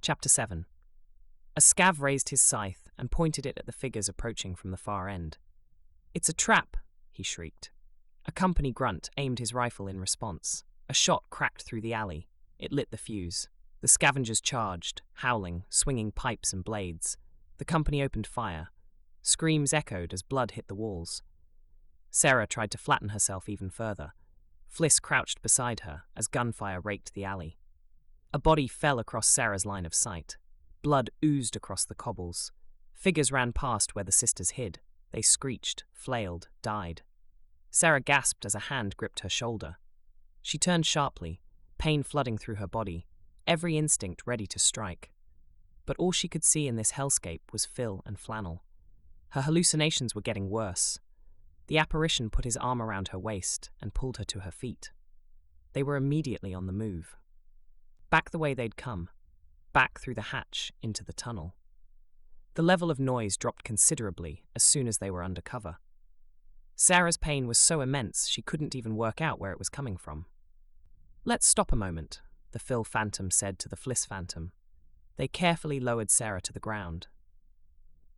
Chapter 7. A scav raised his scythe and pointed it at the figures approaching from the far end. "It's a trap," he shrieked. A company grunt aimed his rifle in response. A shot cracked through the alley. It lit the fuse. The scavengers charged, howling, swinging pipes and blades. The company opened fire. Screams echoed as blood hit the walls. Sarah tried to flatten herself even further. Fliss crouched beside her as gunfire raked the alley. A body fell across Sarah's line of sight. Blood oozed across the cobbles. Figures ran past where the sisters hid. They screeched, flailed, died. Sarah gasped as a hand gripped her shoulder. She turned sharply, pain flooding through her body, every instinct ready to strike. But all she could see in this hellscape was Phil and Flannel. Her hallucinations were getting worse. The apparition put his arm around her waist and pulled her to her feet. They were immediately on the move. Back the way they'd come, back through the hatch into the tunnel. The level of noise dropped considerably as soon as they were under cover. Sarah's pain was so immense she couldn't even work out where it was coming from. "Let's stop a moment," the Phil Phantom said to the Fliss Phantom. They carefully lowered Sarah to the ground.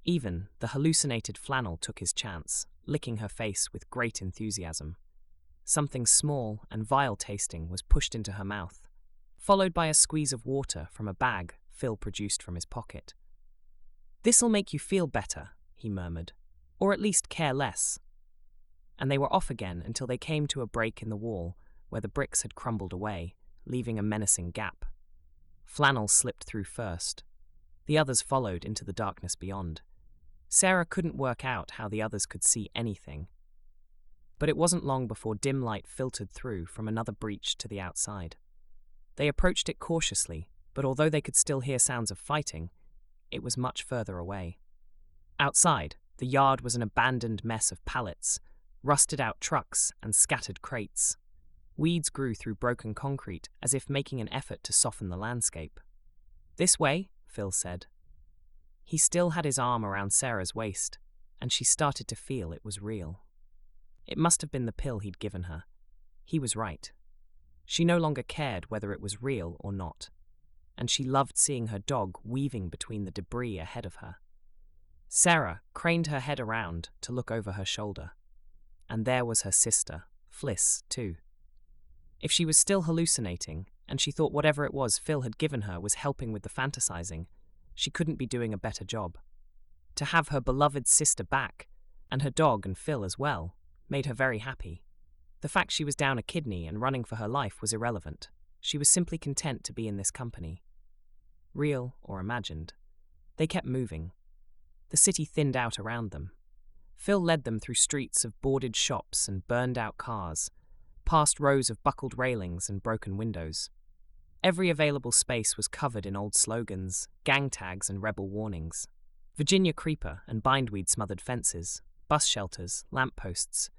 Even the hallucinated Flannel took his chance, licking her face with great enthusiasm. Something small and vile-tasting was pushed into her mouth, followed by a squeeze of water from a bag Phil produced from his pocket. "This'll make you feel better," he murmured, "or at least care less." And they were off again until they came to a break in the wall where the bricks had crumbled away, leaving a menacing gap. Flannel slipped through first. The others followed into the darkness beyond. Sarah couldn't work out how the others could see anything. But it wasn't long before dim light filtered through from another breach to the outside. They approached it cautiously, but although they could still hear sounds of fighting, it was much further away. Outside, the yard was an abandoned mess of pallets, rusted-out trucks, and scattered crates. Weeds grew through broken concrete as if making an effort to soften the landscape. "This way," Phil said. He still had his arm around Sarah's waist, and she started to feel it was real. It must have been the pill he'd given her. He was right. She no longer cared whether it was real or not, and she loved seeing her dog weaving between the debris ahead of her. Sarah craned her head around to look over her shoulder. And there was her sister, Fliss, too. If she was still hallucinating, and she thought whatever it was Phil had given her was helping with the fantasizing, she couldn't be doing a better job. To have her beloved sister back, and her dog and Phil as well, made her very happy. The fact she was down a kidney and running for her life was irrelevant. She was simply content to be in this company. Real or imagined. They kept moving. The city thinned out around them. Phil led them through streets of boarded shops and burned-out cars, past rows of buckled railings and broken windows. Every available space was covered in old slogans, gang tags and rebel warnings. Virginia creeper and bindweed smothered fences, bus shelters, lampposts.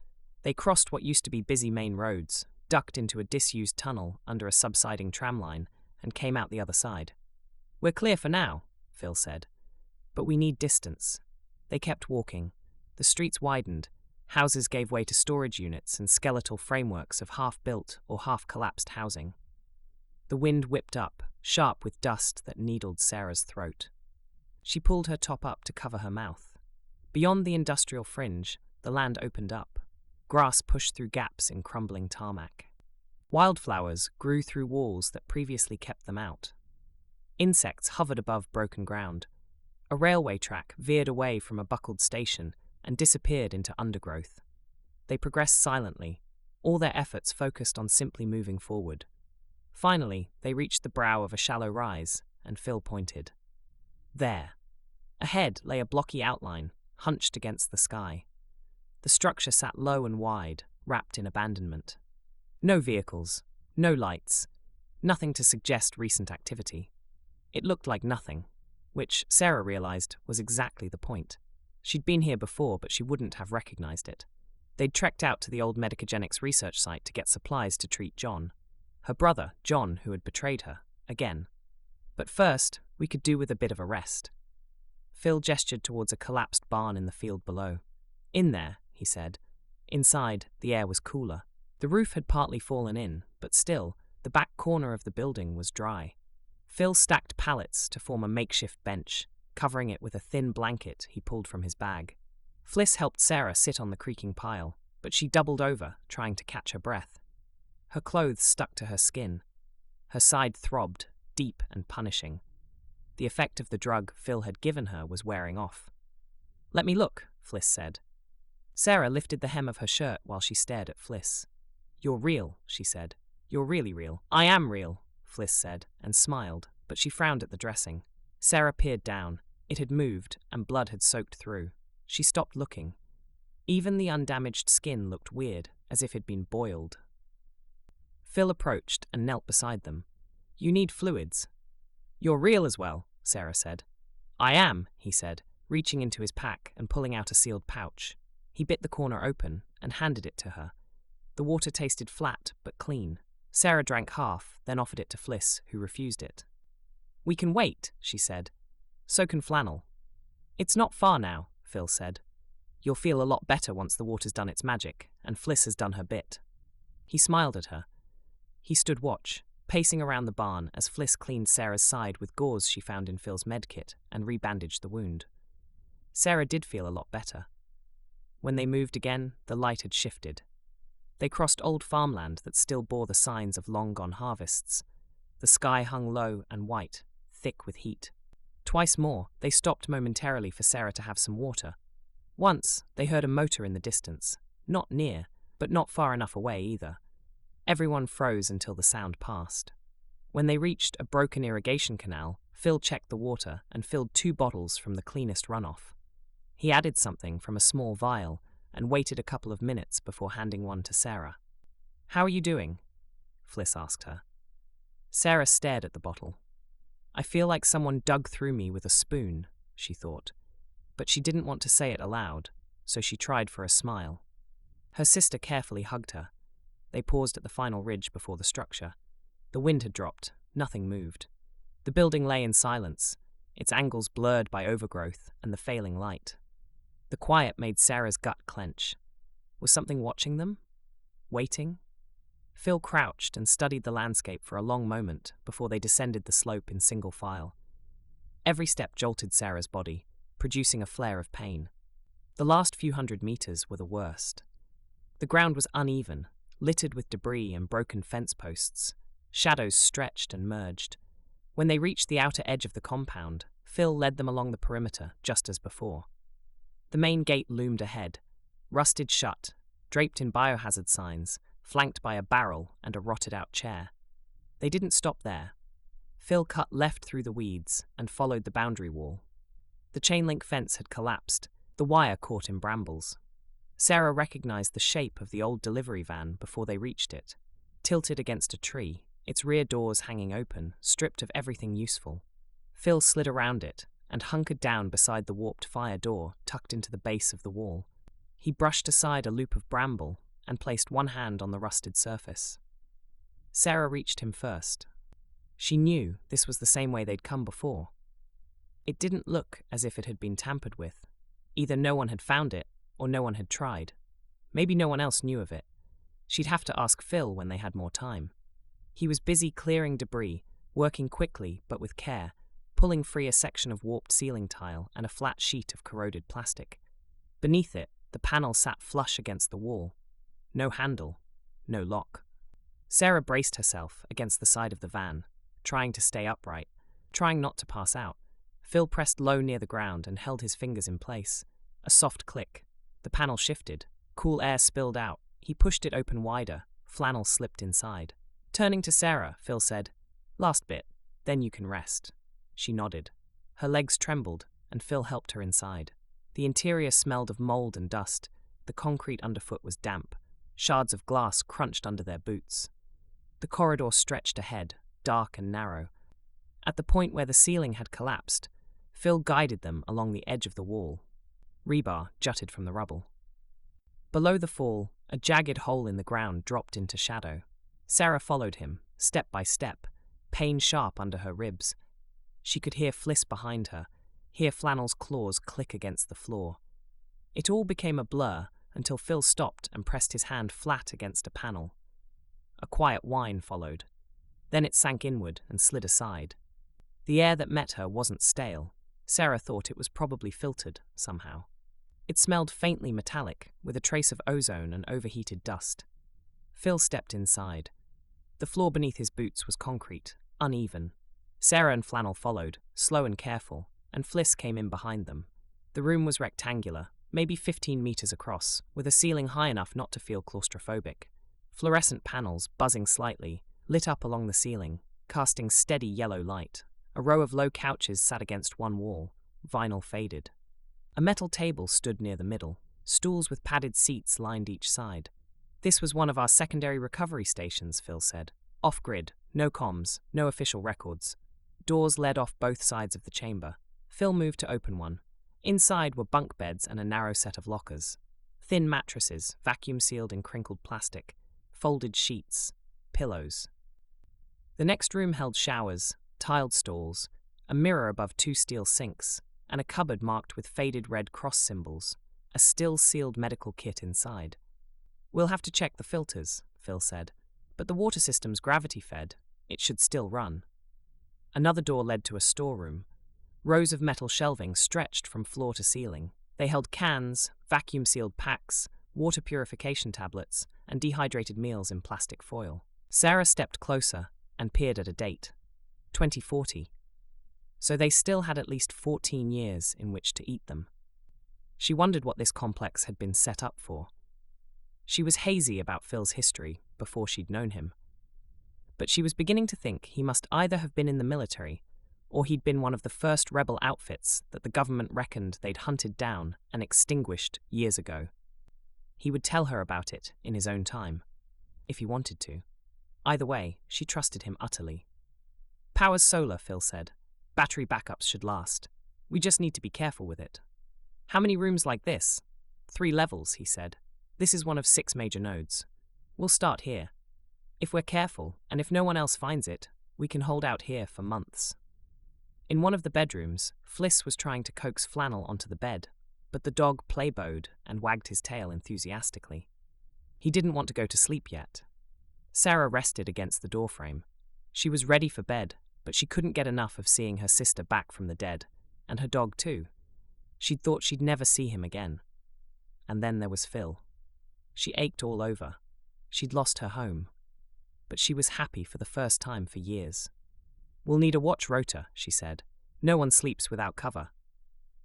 They crossed what used to be busy main roads, ducked into a disused tunnel under a subsiding tramline, and came out the other side. "We're clear for now," Phil said. "But we need distance." They kept walking. The streets widened. Houses gave way to storage units and skeletal frameworks of half-built or half-collapsed housing. The wind whipped up, sharp with dust that needled Sarah's throat. She pulled her top up to cover her mouth. Beyond the industrial fringe, the land opened up. Grass pushed through gaps in crumbling tarmac. Wildflowers grew through walls that previously kept them out. Insects hovered above broken ground. A railway track veered away from a buckled station and disappeared into undergrowth. They progressed silently, all their efforts focused on simply moving forward. Finally, they reached the brow of a shallow rise, and Phil pointed. There. Ahead lay a blocky outline, hunched against the sky. The structure sat low and wide, wrapped in abandonment. No vehicles, no lights, nothing to suggest recent activity. It looked like nothing, which Sarah realized was exactly the point. She'd been here before, but she wouldn't have recognized it. They'd trekked out to the old Medicogenics research site to get supplies to treat John. Her brother, John, who had betrayed her, again. But first, we could do with a bit of a rest. Phil gestured towards a collapsed barn in the field below. In there, he said. Inside, the air was cooler. The roof had partly fallen in, but still, the back corner of the building was dry. Phil stacked pallets to form a makeshift bench, covering it with a thin blanket he pulled from his bag. Fliss helped Sarah sit on the creaking pile, but she doubled over, trying to catch her breath. Her clothes stuck to her skin. Her side throbbed, deep and punishing. The effect of the drug Phil had given her was wearing off. "Let me look," Fliss said. Sarah lifted the hem of her shirt while she stared at Fliss. "You're real," she said. "You're really real." "I am real," Fliss said, and smiled, but she frowned at the dressing. Sarah peered down. It had moved, and blood had soaked through. She stopped looking. Even the undamaged skin looked weird, as if it'd been boiled. Phil approached and knelt beside them. "You need fluids." "You're real as well," Sarah said. "I am," he said, reaching into his pack and pulling out a sealed pouch. He bit the corner open and handed it to her. The water tasted flat but clean. Sarah drank half, then offered it to Fliss, who refused it. "We can wait," she said. "So can flannel." "It's not far now," Phil said. "You'll feel a lot better once the water's done its magic, and Fliss has done her bit." He smiled at her. He stood watch, pacing around the barn as Fliss cleaned Sarah's side with gauze she found in Phil's medkit and rebandaged the wound. Sarah did feel a lot better. When they moved again, the light had shifted. They crossed old farmland that still bore the signs of long-gone harvests. The sky hung low and white, thick with heat. Twice more, they stopped momentarily for Sarah to have some water. Once, they heard a motor in the distance, not near, but not far enough away either. Everyone froze until the sound passed. When they reached a broken irrigation canal, Phil checked the water and filled 2 bottles from the cleanest runoff. He added something from a small vial and waited a couple of minutes before handing one to Sarah. "How are you doing?" Fliss asked her. Sarah stared at the bottle. "I feel like someone dug through me with a spoon," she thought. But she didn't want to say it aloud, so she tried for a smile. Her sister carefully hugged her. They paused at the final ridge before the structure. The wind had dropped. Nothing moved. The building lay in silence, its angles blurred by overgrowth and the failing light. The quiet made Sarah's gut clench. Was something watching them? Waiting? Phil crouched and studied the landscape for a long moment before they descended the slope in single file. Every step jolted Sarah's body, producing a flare of pain. The last few hundred meters were the worst. The ground was uneven, littered with debris and broken fence posts. Shadows stretched and merged. When they reached the outer edge of the compound, Phil led them along the perimeter, just as before. The main gate loomed ahead, rusted shut, draped in biohazard signs, flanked by a barrel and a rotted-out chair. They didn't stop there. Phil cut left through the weeds and followed the boundary wall. The chain-link fence had collapsed, the wire caught in brambles. Sarah recognized the shape of the old delivery van before they reached it, tilted against a tree, its rear doors hanging open, stripped of everything useful. Phil slid around it and hunkered down beside the warped fire door tucked into the base of the wall. He brushed aside a loop of bramble and placed one hand on the rusted surface. Sarah reached him first. She knew this was the same way they'd come before. It didn't look as if it had been tampered with. Either no one had found it, or no one had tried. Maybe no one else knew of it. She'd have to ask Phil when they had more time. He was busy clearing debris, working quickly but with care, pulling free a section of warped ceiling tile and a flat sheet of corroded plastic. Beneath it, the panel sat flush against the wall. No handle, no lock. Sarah braced herself against the side of the van, trying to stay upright, trying not to pass out. Phil pressed low near the ground and held his fingers in place. A soft click. The panel shifted. Cool air spilled out. He pushed it open wider. Flannel slipped inside. Turning to Sarah, Phil said, "Last bit, then you can rest." She nodded. Her legs trembled, and Phil helped her inside. The interior smelled of mold and dust. The concrete underfoot was damp. Shards of glass crunched under their boots. The corridor stretched ahead, dark and narrow. At the point where the ceiling had collapsed, Phil guided them along the edge of the wall. Rebar jutted from the rubble. Below the fall, a jagged hole in the ground dropped into shadow. Sarah followed him, step by step, pain sharp under her ribs. She could hear Fliss behind her, hear Flannel's claws click against the floor. It all became a blur until Phil stopped and pressed his hand flat against a panel. A quiet whine followed. Then it sank inward and slid aside. The air that met her wasn't stale. Sarah thought it was probably filtered somehow. It smelled faintly metallic, with a trace of ozone and overheated dust. Phil stepped inside. The floor beneath his boots was concrete, uneven. Sarah and Flannel followed, slow and careful, and Fliss came in behind them. The room was rectangular, maybe 15 meters across, with a ceiling high enough not to feel claustrophobic. Fluorescent panels, buzzing slightly, lit up along the ceiling, casting steady yellow light. A row of low couches sat against one wall, vinyl faded. A metal table stood near the middle. Stools with padded seats lined each side. "This was one of our secondary recovery stations," Phil said. "Off-grid, no comms, no official records." Doors led off both sides of the chamber. Phil moved to open one. Inside were bunk beds and a narrow set of lockers. Thin mattresses, vacuum-sealed in crinkled plastic. Folded sheets. Pillows. The next room held showers, tiled stalls, a mirror above 2 steel sinks, and a cupboard marked with faded red cross symbols, a still-sealed medical kit inside. "We'll have to check the filters," Phil said, "but the water system's gravity-fed. It should still run." Another door led to a storeroom. Rows of metal shelving stretched from floor to ceiling. They held cans, vacuum-sealed packs, water purification tablets, and dehydrated meals in plastic foil. Sarah stepped closer and peered at a date. 2040. So they still had at least 14 years in which to eat them. She wondered what this complex had been set up for. She was hazy about Phil's history before she'd known him. But she was beginning to think he must either have been in the military, or he'd been one of the first rebel outfits that the government reckoned they'd hunted down and extinguished years ago. He would tell her about it in his own time, if he wanted to. Either way, she trusted him utterly. "Power's solar," Phil said. "Battery backups should last. We just need to be careful with it." "How many rooms like this?" 3 levels, he said. "This is one of 6 major nodes. We'll start here. If we're careful, and if no one else finds it, we can hold out here for months." In one of the bedrooms, Fliss was trying to coax Flannel onto the bed, but the dog play-bowed and wagged his tail enthusiastically. He didn't want to go to sleep yet. Sarah rested against the doorframe. She was ready for bed, but she couldn't get enough of seeing her sister back from the dead, and her dog too. She'd thought she'd never see him again. And then there was Phil. She ached all over. She'd lost her home. But she was happy for the first time for years. "We'll need a watch rota," she said. "No one sleeps without cover."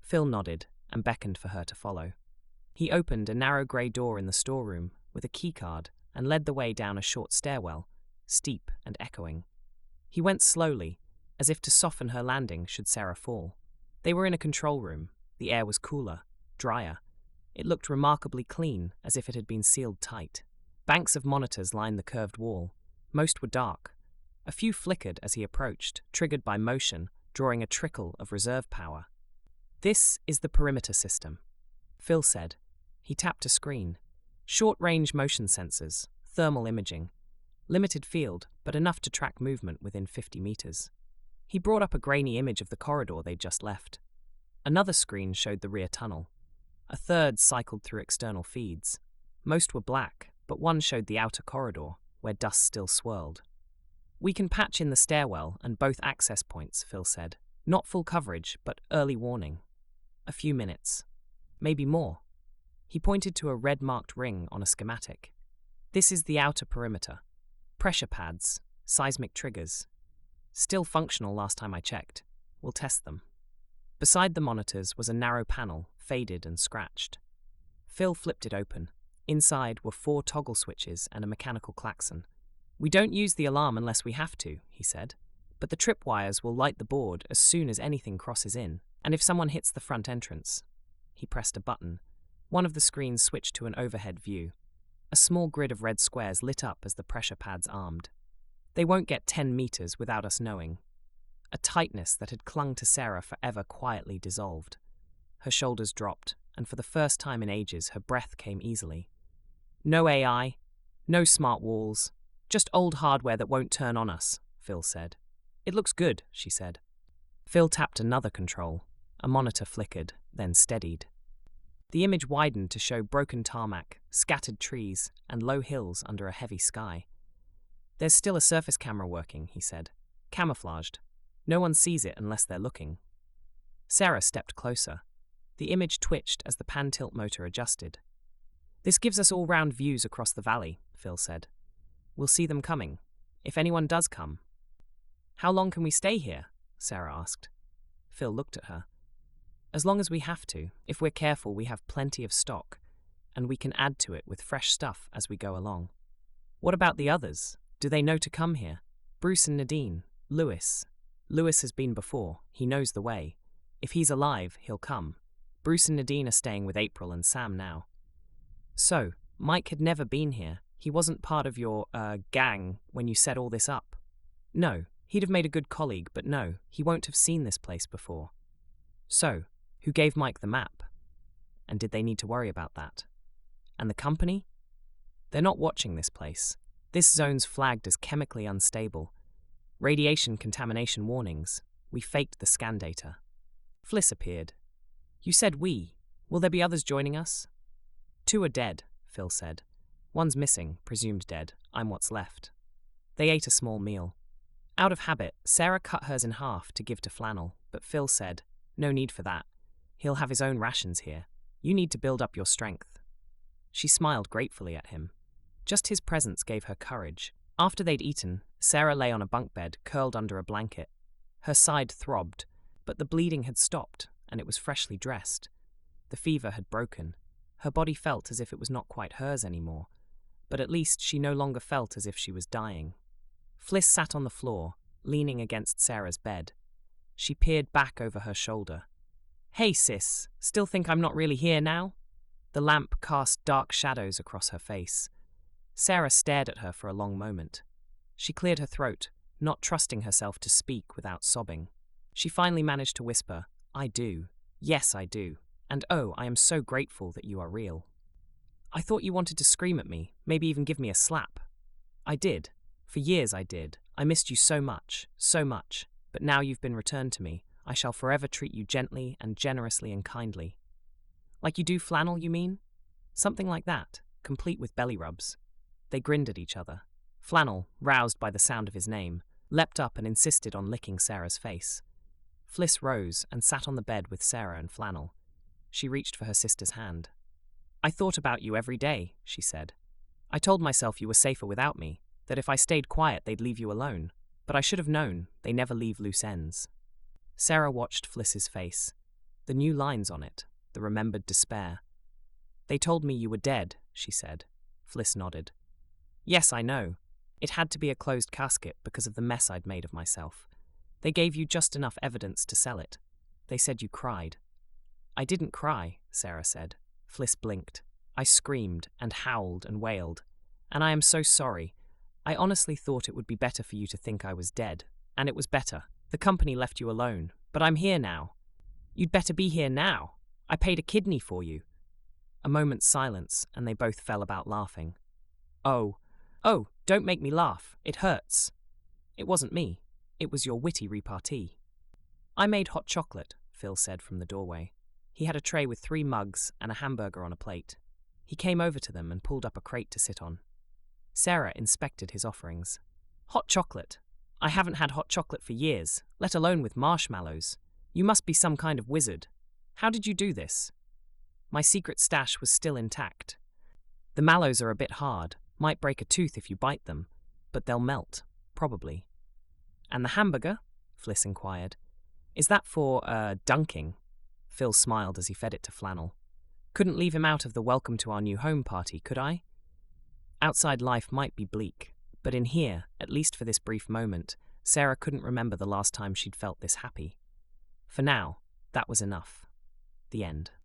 Phil nodded and beckoned for her to follow. He opened a narrow grey door in the storeroom with a keycard and led the way down a short stairwell, steep and echoing. He went slowly, as if to soften her landing should Sarah fall. They were in a control room. The air was cooler, drier. It looked remarkably clean, as if it had been sealed tight. Banks of monitors lined the curved wall. Most were dark. A few flickered as he approached, triggered by motion, drawing a trickle of reserve power. "This is the perimeter system," Phil said. He tapped a screen. Short-range motion sensors, thermal imaging. Limited field, but enough to track movement within 50 meters. He brought up a grainy image of the corridor they'd just left. Another screen showed the rear tunnel. A third cycled through external feeds. Most were black, but one showed the outer corridor, where dust still swirled. "We can patch in the stairwell and both access points," Phil said. "Not full coverage, but early warning. A few minutes. Maybe more." He pointed to a red-marked ring on a schematic. "This is the outer perimeter. Pressure pads, seismic triggers. Still functional last time I checked. We'll test them." Beside the monitors was a narrow panel, faded and scratched. Phil flipped it open. Inside were 4 toggle switches and a mechanical klaxon. "We don't use the alarm unless we have to," he said. "But the tripwires will light the board as soon as anything crosses in, and if someone hits the front entrance." He pressed a button. One of the screens switched to an overhead view. A small grid of red squares lit up as the pressure pads armed. "They won't get 10 meters without us knowing." A tightness that had clung to Sarah forever quietly dissolved. Her shoulders dropped, and for the first time in ages her breath came easily. "No AI, no smart walls, just old hardware that won't turn on us," Phil said. "It looks good," she said. Phil tapped another control. A monitor flickered, then steadied. The image widened to show broken tarmac, scattered trees, and low hills under a heavy sky. "There's still a surface camera working," he said. "Camouflaged. No one sees it unless they're looking. Sarah stepped closer. The image twitched as the pan-tilt motor adjusted. This gives us all-round views across the valley, Phil said. We'll see them coming, if anyone does come. How long can we stay here? Sarah asked. Phil looked at her. As long as we have to. If we're careful, we have plenty of stock, and we can add to it with fresh stuff as we go along. What about the others? Do they know to come here? Bruce and Nadine, Lewis. Lewis has been before. He knows the way. If he's alive, he'll come. Bruce and Nadine are staying with April and Sam now. So, Mike had never been here. He wasn't part of your, gang when you set all this up. No, he'd have made a good colleague, but no, he won't have seen this place before. So, who gave Mike the map? And did they need to worry about that? And the company? They're not watching this place. This zone's flagged as chemically unstable. Radiation contamination warnings. We faked the scan data. Fliss appeared. You said we. Will there be others joining us? 2 are dead, Phil said. 1's missing, presumed dead. I'm what's left. They ate a small meal. Out of habit, Sarah cut hers in half to give to Flannel, but Phil said, no need for that. He'll have his own rations here. You need to build up your strength. She smiled gratefully at him. Just his presence gave her courage. After they'd eaten, Sarah lay on a bunk bed, curled under a blanket. Her side throbbed, but the bleeding had stopped, and it was freshly dressed. The fever had broken. Her body felt as if it was not quite hers anymore, but at least she no longer felt as if she was dying. Fliss sat on the floor, leaning against Sarah's bed. She peered back over her shoulder. Hey, sis, still think I'm not really here now? The lamp cast dark shadows across her face. Sarah stared at her for a long moment. She cleared her throat, not trusting herself to speak without sobbing. She finally managed to whisper, I do. Yes, I do. And oh, I am so grateful that you are real. I thought you wanted to scream at me, maybe even give me a slap. I did. For years I did. I missed you so much. But now you've been returned to me. I shall forever treat you gently and generously and kindly. Like you do Flannel, you mean? Something like that, complete with belly rubs. They grinned at each other. Flannel, roused by the sound of his name, leapt up and insisted on licking Sarah's face. Fliss rose and sat on the bed with Sarah and Flannel. She reached for her sister's hand. I thought about you every day, she said. I told myself you were safer without me, that if I stayed quiet they'd leave you alone. But I should have known, they never leave loose ends. Sarah watched Fliss's face. The new lines on it, the remembered despair. They told me you were dead, she said. Fliss nodded. Yes, I know. It had to be a closed casket because of the mess I'd made of myself. They gave you just enough evidence to sell it. They said you cried. I didn't cry, Sarah said. Fliss blinked. I screamed and howled and wailed. And I am so sorry. I honestly thought it would be better for you to think I was dead. And it was better. The company left you alone. But I'm here now. You'd better be here now. I paid a kidney for you. A moment's silence, and they both fell about laughing. Oh, don't make me laugh. It hurts. It wasn't me. It was your witty repartee. I made hot chocolate, Phil said from the doorway. He had a tray with 3 mugs and a hamburger on a plate. He came over to them and pulled up a crate to sit on. Sarah inspected his offerings. Hot chocolate. I haven't had hot chocolate for years, let alone with marshmallows. You must be some kind of wizard. How did you do this? My secret stash was still intact. The mallows are a bit hard, might break a tooth if you bite them, but they'll melt, probably. And the hamburger? Fliss inquired. Is that for, dunking? Phil smiled as he fed it to Flannel. Couldn't leave him out of the welcome to our new home party, could I? Outside life might be bleak, but in here, at least for this brief moment, Sarah couldn't remember the last time she'd felt this happy. For now, that was enough. The end.